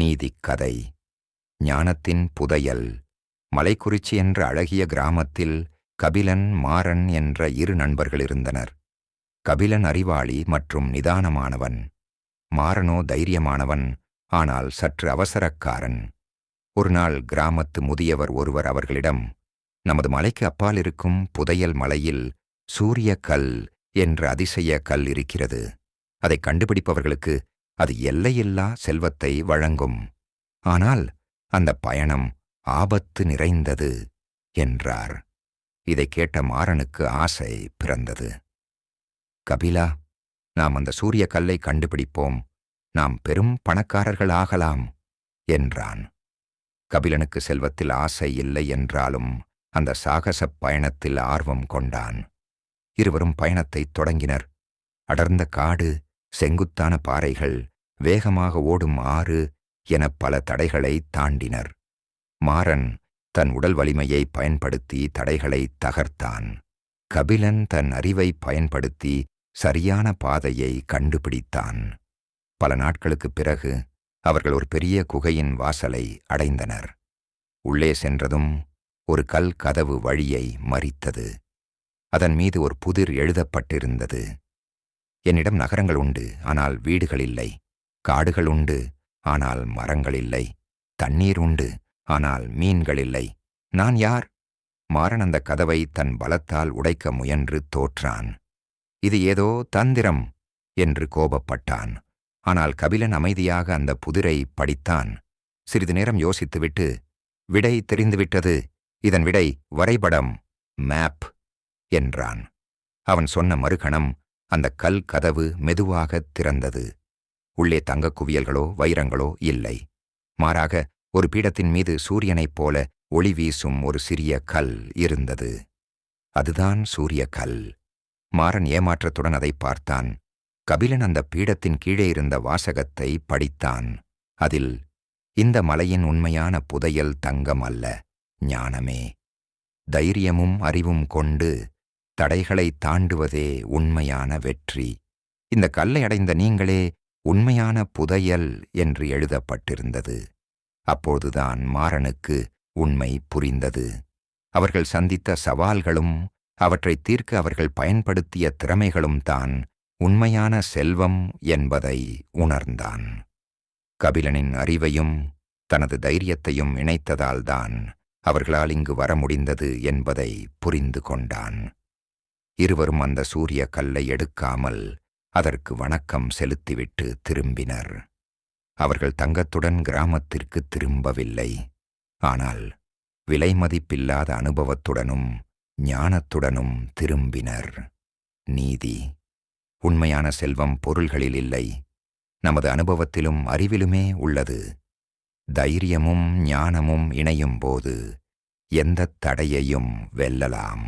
நீதிக் கதை. ஞானத்தின் புதையல். மலைக்குறிச்சி என்ற அழகிய கிராமத்தில் கபிலன், மாறன் என்ற இரு நண்பர்கள் இருந்தனர். கபிலன் அறிவாளி மற்றும் நிதானமானவன். மாறனோ தைரியமானவன், ஆனால் சற்று அவசரக்காரன். ஒரு நாள் கிராமத்து முதியவர் ஒருவர் அவர்களிடம், நமது மலைக்கு அப்பால் இருக்கும் புதையல் மலையில் சூரிய கல் என்ற அதிசய கல் இருக்கிறது. அதை கண்டுபிடிப்பவர்களுக்கு அது எல்லையில்லா செல்வத்தை வழங்கும். ஆனால் அந்த பயணம் ஆபத்து நிறைந்தது என்றார். இதைக் கேட்ட மாறனுக்கு ஆசை பிறந்தது. கபிலா, நாம் அந்த சூரிய கல்லை கண்டுபிடிப்போம், நாம் பெரும் பணக்காரர்கள் ஆகலாம் என்றான். கபிலனுக்கு செல்வத்தில் ஆசை இல்லை என்றாலும் அந்த சாகசப் பயணத்தில் ஆர்வம் கொண்டான். இருவரும் பயணத்தைத் தொடங்கினர். அடர்ந்த காடு, செங்குத்தான பாறைகள், வேகமாக ஓடும் ஆறு என பல தடைகளை தாண்டினர். மாறன் தன் உடல் வலிமையை பயன்படுத்தி தடைகளை தகர்த்தான். கபிலன் தன் அறிவை பயன்படுத்தி சரியான பாதையை கண்டுபிடித்தான். பல நாட்களுக்குப் பிறகு அவர்கள் ஒரு பெரிய குகையின் வாசலை அடைந்தனர். உள்ளே சென்றதும் ஒரு கல் கதவு வழியை மறித்தது. அதன் மீது ஒரு புதிர் எழுதப்பட்டிருந்தது. என்னிடம் நகரங்கள் உண்டு, ஆனால் வீடுகள் இல்லை. காடுகள் உண்டு, ஆனால் மரங்கள் இல்லை. தண்ணீர் உண்டு, ஆனால் மீன்கள் இல்லை. நான் யார்? மாறன் அந்த கதவை தன் பலத்தால் உடைக்க முயன்று தோற்றான். இது ஏதோ தந்திரம் என்று கோபப்பட்டான். ஆனால் கபிலன் அமைதியாக அந்த புதிரை படித்தான். சிறிது நேரம் யோசித்துவிட்டு, விடை தெரிந்துவிட்டது, இதன் விடை வரைபடம், மேப் என்றான். அவன் சொன்ன மறுகணம் அந்த கல் கதவு மெதுவாகத் திறந்தது. உள்ளே தங்கக் குவியல்களோ வைரங்களோ இல்லை. மாறாக ஒரு பீடத்தின் மீது சூரியனைப் போல ஒளி வீசும் ஒரு சிறிய கல் இருந்தது. அதுதான் சூரிய கல். மாறன் ஏமாற்றத்துடன் அதை பார்த்தான். கபிலன் அந்த பீடத்தின் கீழே இருந்த வாசகத்தை படித்தான். அதில், இந்த மலையின் உண்மையான புதையல் தங்கம் அல்ல, ஞானமே. தைரியமும் அறிவும் கொண்டு தடைகளை தாண்டுவதே உண்மையான வெற்றி. இந்த கல்லை அடைந்த நீங்களே உண்மையான புதையல் என்று எழுதப்பட்டிருந்தது. அப்போதுதான் மாறனுக்கு உண்மை புரிந்தது. அவர்கள் சந்தித்த சவால்களும் அவற்றை தீர்க்க அவர்கள் பயன்படுத்திய திறமைகளும் தான் உண்மையான செல்வம் என்பதை உணர்ந்தான். கபிலனின் அறிவையும் தனது தைரியத்தையும் இணைத்ததால்தான் அவர்களால் இங்கு வர முடிந்தது என்பதை புரிந்து கொண்டான். இருவரும் அந்த சூரிய கல்லை எடுக்காமல் அதற்கு வணக்கம் செலுத்திவிட்டு திரும்பினர். அவர்கள் தங்கத்துடன் கிராமத்திற்கு திரும்பவில்லை. ஆனால் விலைமதிப்பில்லாத அனுபவத்துடனும் ஞானத்துடனும் திரும்பினர். நீதி. உண்மையான செல்வம் பொருள்களில் இல்லை, நமது அனுபவத்திலும் அறிவிலுமே உள்ளது. தைரியமும் ஞானமும் இணையும் போது எந்தத் தடையையும் வெல்லலாம்.